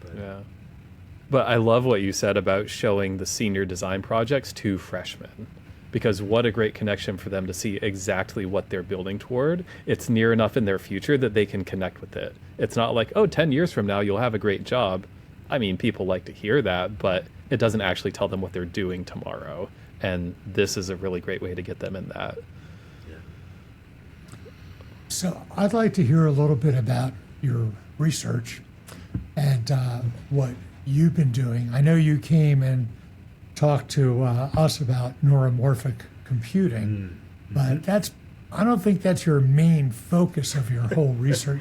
But I love what you said about showing the senior design projects to freshmen, because what a great connection for them to see exactly what they're building toward. It's near enough in their future that they can connect with it. It's not like, 10 years from now, you'll have a great job. People like to hear that, but it doesn't actually tell them what they're doing tomorrow. And this is a really great way to get them in that. So I'd like to hear a little bit about your research and what you've been doing. I know you came and talked to us about neuromorphic computing, but I don't think that's your main focus of your whole research.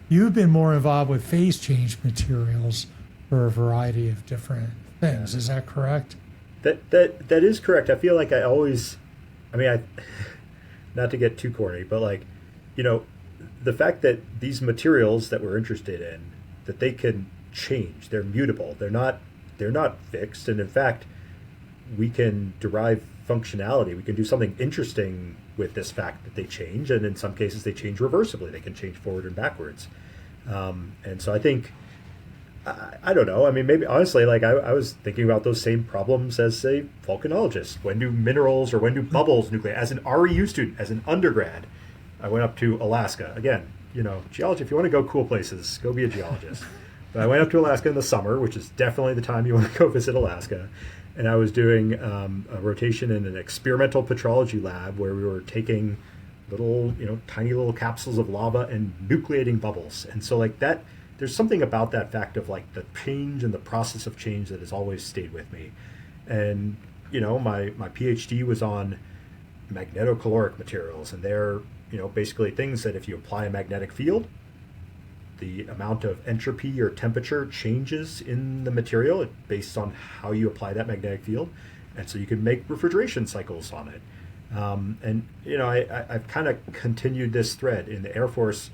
You've been more involved with phase change materials for a variety of different things. Is that correct? That is correct. I feel like I always, not to get too corny, but the fact that these materials that we're interested in, that they can change, they're mutable, they're not fixed, and in fact, we can derive functionality. We can do something interesting with this fact that they change, and in some cases they change reversibly. They can change forward and backwards. And so I think, I don't know, maybe honestly, I was thinking about those same problems as a volcanologist. When do minerals or when do bubbles nuclei? As an REU student, as an undergrad, I went up to Alaska. Again, geology, if you want to go cool places, go be a geologist. But I went up to Alaska in the summer, which is definitely the time you want to go visit Alaska. And I was doing a rotation in an experimental petrology lab where we were taking little, tiny little capsules of lava and nucleating bubbles. And so that, there's something about that fact of the change and the process of change that has always stayed with me. And, my Ph.D. was on magnetocaloric materials, and they're, basically things that if you apply a magnetic field, the amount of entropy or temperature changes in the material based on how you apply that magnetic field. And so you can make refrigeration cycles on it. And, I've kind of continued this thread in the Air Force.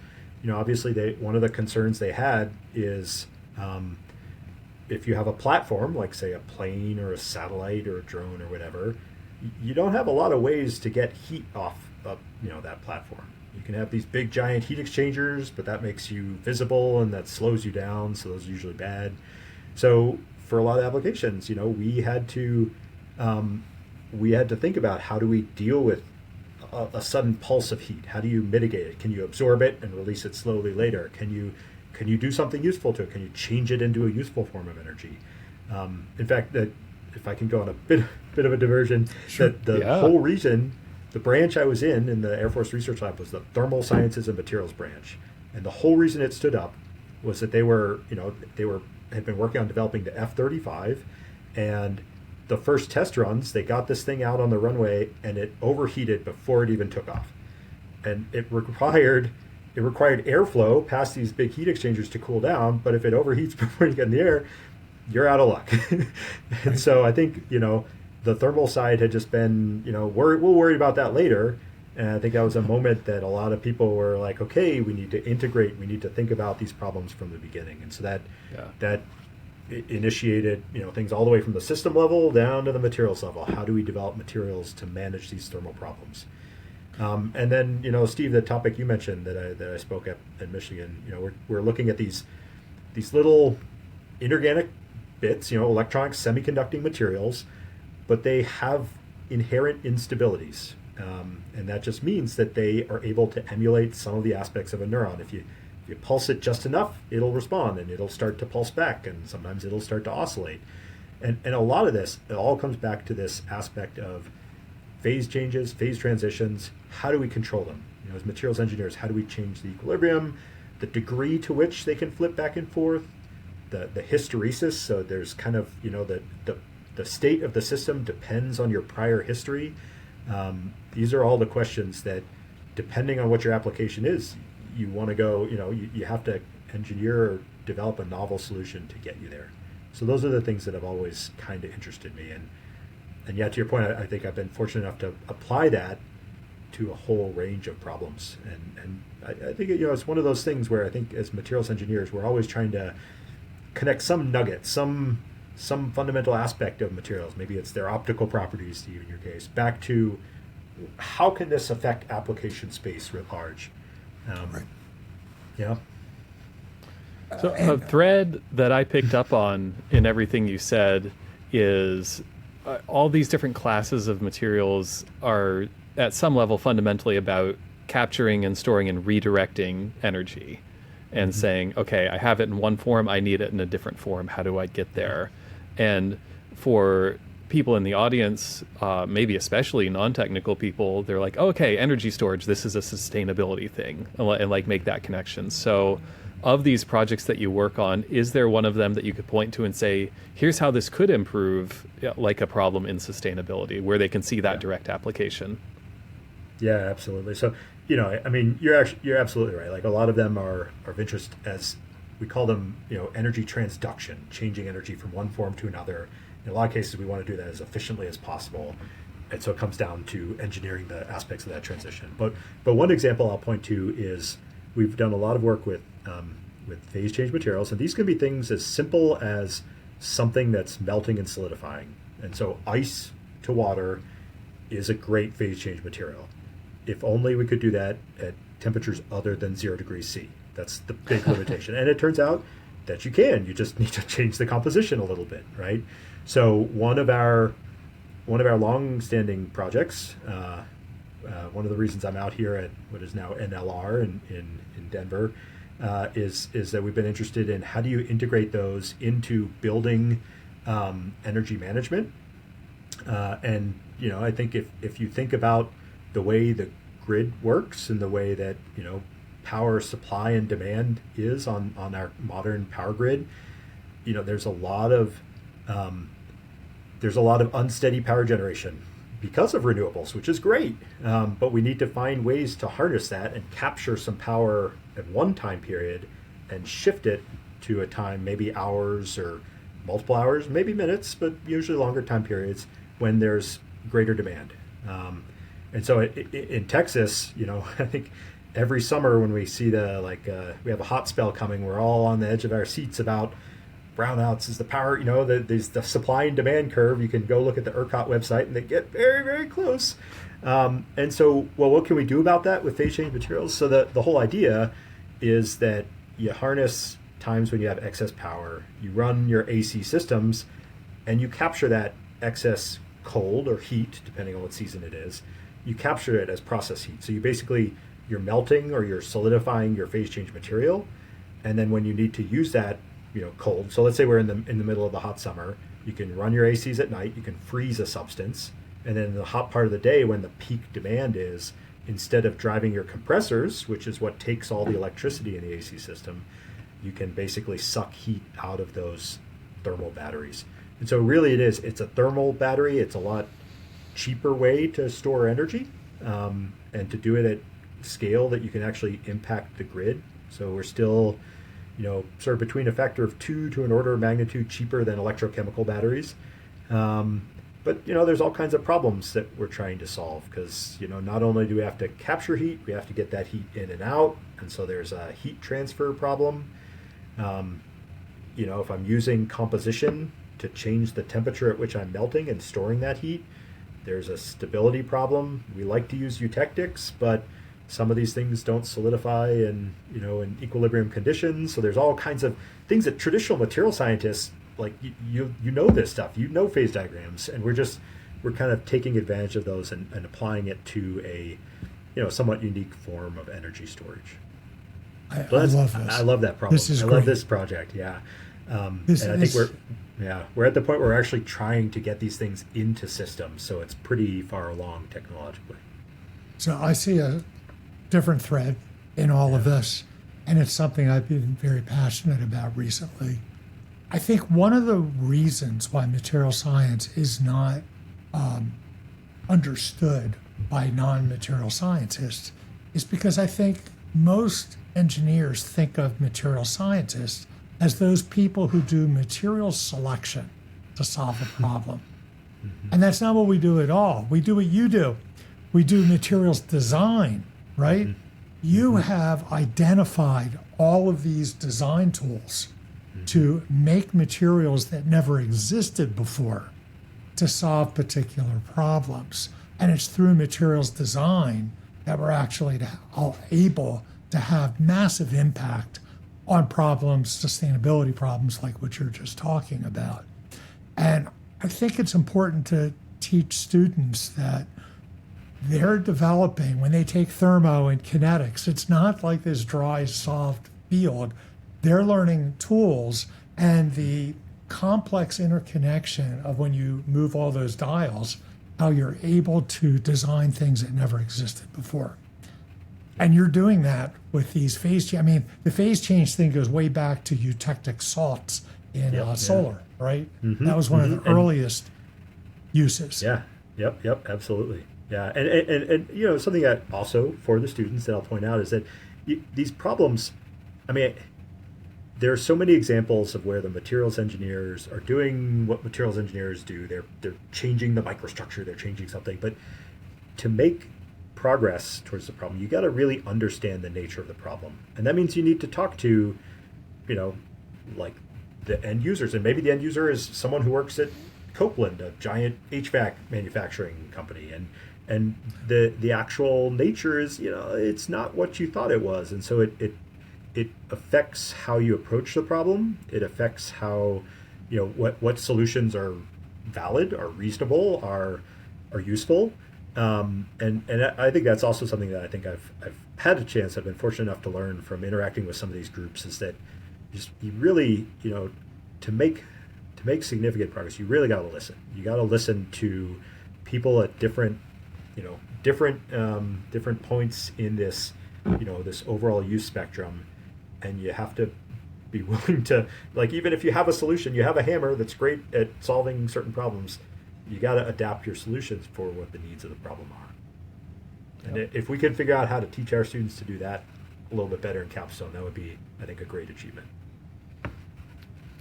obviously one of the concerns they had is if you have a platform, like say a plane or a satellite or a drone or whatever, you don't have a lot of ways to get heat off of that platform. You can have these big giant heat exchangers, but that makes you visible and that slows you down, so those are usually bad. So for a lot of applications, we had to think about, how do we deal with a sudden pulse of heat? How do you mitigate it? Can you absorb it and release it slowly later? Can you do something useful to it? Can you change it into a useful form of energy? In fact, that if I can go on a bit of a diversion, Sure. that the whole reason the branch I was in the Air Force Research Lab was the Thermal Sciences and Materials Branch, and the whole reason it stood up was that they had been working on developing the F-35, and the first test runs, they got this thing out on the runway and it overheated before it even took off, and it required airflow past these big heat exchangers to cool down. But if it overheats before you get in the air, you're out of luck. And so I think the thermal side had just been we'll worry about that later. And I think that was a moment that a lot of people were like, okay, we need to integrate, we need to think about these problems from the beginning. And so that initiated things all the way from the system level down to the materials level. How do we develop materials to manage these thermal problems? And then Steve, the topic you mentioned that I spoke at in Michigan, we're looking at these little inorganic bits, electronic semiconducting materials, but they have inherent instabilities. And that just means that they are able to emulate some of the aspects of a neuron. If you pulse it just enough, it'll respond and it'll start to pulse back, and sometimes it'll start to oscillate. And a lot of this, it all comes back to this aspect of phase changes, phase transitions. How do we control them? As materials engineers, how do we change the equilibrium, the degree to which they can flip back and forth, the hysteresis. So there's kind of, the state of the system depends on your prior history. These are all the questions that, depending on what your application is, you want to go, you have to engineer or develop a novel solution to get you there. So those are the things that have always kind of interested me. And yeah, to your point, I think I've been fortunate enough to apply that to a whole range of problems. And I think it's one of those things where I think as materials engineers, we're always trying to connect some nugget, some fundamental aspect of materials. Maybe it's their optical properties, Steve, in your case, back to how can this affect application space writ large. Right. Yeah. So a thread that I picked up on in everything you said is all these different classes of materials are at some level fundamentally about capturing and storing and redirecting energy and saying, okay, I have it in one form, I need it in a different form. How do I get there? And for people in the audience, maybe especially non-technical people, they're like, oh, okay, energy storage, this is a sustainability thing, and like make that connection. So of these projects that you work on, is there one of them that you could point to and say, here's how this could improve like a problem in sustainability, where they can see that direct application? Yeah, absolutely. So, you're absolutely right. Like, a lot of them are of interest, as we call them, energy transduction, changing energy from one form to another. In a lot of cases, we want to do that as efficiently as possible. And so it comes down to engineering the aspects of that transition. But one example I'll point to is we've done a lot of work with phase change materials, and these can be things as simple as something that's melting and solidifying. And so ice to water is a great phase change material. If only we could do that at temperatures other than 0 degrees C. That's the big limitation. And it turns out that you can. You just need to change the composition a little bit, right? So one of our long-standing projects, one of the reasons I'm out here at what is now NLR in Denver, is that we've been interested in how do you integrate those into building energy management. And I think if you think about the way the grid works and the way that power supply and demand is on our modern power grid, there's a lot of unsteady power generation because of renewables, which is great. But we need to find ways to harness that and capture some power at one time period and shift it to a time, maybe hours or multiple hours, maybe minutes, but usually longer time periods when there's greater demand. And so in Texas, I think every summer when we see we have a hot spell coming, we're all on the edge of our seats about brownouts. Is the power, there's the supply and demand curve. You can go look at the ERCOT website and they get very, very close. And so, what can we do about that with phase change materials? So the whole idea is that you harness times when you have excess power, you run your AC systems, and you capture that excess cold or heat, depending on what season it is. You capture it as process heat. So you're melting or you're solidifying your phase change material, and then when you need to use that, cold. So let's say we're in the middle of the hot summer. You can run your ACs at night. You can freeze a substance, and then in the hot part of the day, when the peak demand is, instead of driving your compressors, which is what takes all the electricity in the AC system, you can basically suck heat out of those thermal batteries. And so really it's a thermal battery. It's a lot cheaper way to store energy, and to do it at scale that you can actually impact the grid. So we're still, sort of between a factor of 2 to an order of magnitude cheaper than electrochemical batteries. But there's all kinds of problems that we're trying to solve because, not only do we have to capture heat, we have to get that heat in and out. And so there's a heat transfer problem. If I'm using composition to change the temperature at which I'm melting and storing that heat, there's a stability problem. We like to use eutectics, but some of these things don't solidify in equilibrium conditions. So there's all kinds of things that traditional material scientists, like you know this stuff, phase diagrams, and we're kind of taking advantage of those and applying it to a somewhat unique form of energy storage. I love this. I love that problem. This is I great. love this project. Yeah. And I think we're at the point where we're actually trying to get these things into systems, so it's pretty far along technologically. So I see a different thread in all of this, and it's something I've been very passionate about recently. I think one of the reasons why material science is not understood by non-material scientists is because I think most engineers think of material scientists as those people who do material selection to solve a problem. And that's not what we do at all. We do what you do. We do materials design, right? You have identified all of these design tools to make materials that never existed before to solve particular problems. And it's through materials design that we're actually able to have massive impact on problems, sustainability problems like what you're just talking about. And I think it's important to teach students that they're developing, when they take thermo and kinetics, it's not like this dry, soft field. They're learning tools and the complex interconnection of when you move all those dials, how you're able to design things that never existed before. And you're doing that with these phase change. I mean, the phase change thing goes way back to eutectic salts in solar, right? That was one of the earliest uses. Yeah. Yep. Absolutely. Yeah. And something that also for the students that I'll point out is that these problems, I mean, there are so many examples of where the materials engineers are doing what materials engineers do. They're changing the microstructure, they're changing something. But to make progress towards the problem, you got to really understand the nature of the problem. And that means you need to talk to, like the end users. And maybe the end user is someone who works at Copeland, a giant HVAC manufacturing company. And the actual nature is, it's not what you thought it was. And so it affects how you approach the problem. It affects how, what solutions are valid, are reasonable, are useful. And I think that's also something that I think I've had a chance, I've been fortunate enough to learn from interacting with some of these groups, is that you really, to make significant progress, you really got to listen. You got to listen to people at different points in this, this overall use spectrum. And you have to be willing to, like, even if you have a solution, you have a hammer that's great at solving certain problems, you got to adapt your solutions for what the needs of the problem are. And if we could figure out how to teach our students to do that a little bit better in capstone, that would be, I think, a great achievement.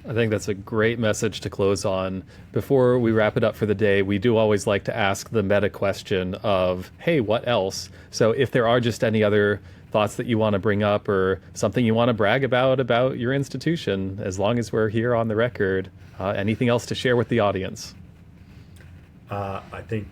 I think that's a great message to close on. Before we wrap it up for the day, we do always like to ask the meta question of, hey, what else? So if there are just any other thoughts that you want to bring up or something you want to brag about your institution, as long as we're here on the record. Anything else to share with the audience? I think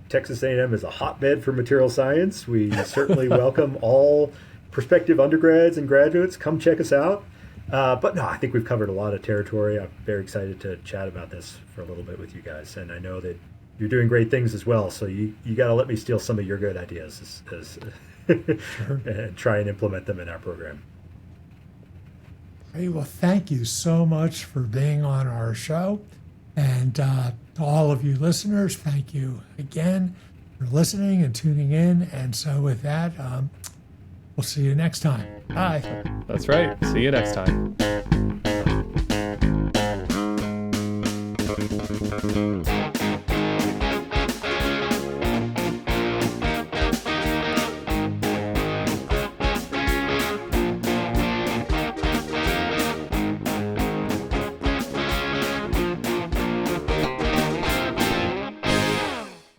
Texas A&M is a hotbed for material science. We certainly welcome all prospective undergrads and graduates. Come check us out. But no, I think we've covered a lot of territory. I'm very excited to chat about this for a little bit with you guys. And I know that you're doing great things as well. So you got to let me steal some of your good ideas Sure. and try and implement them in our program. Hey, well, thank you so much for being on our show. And to all of you listeners, thank you again for listening and tuning in. And so with that, we'll see you next time. Bye. That's right. See you next time.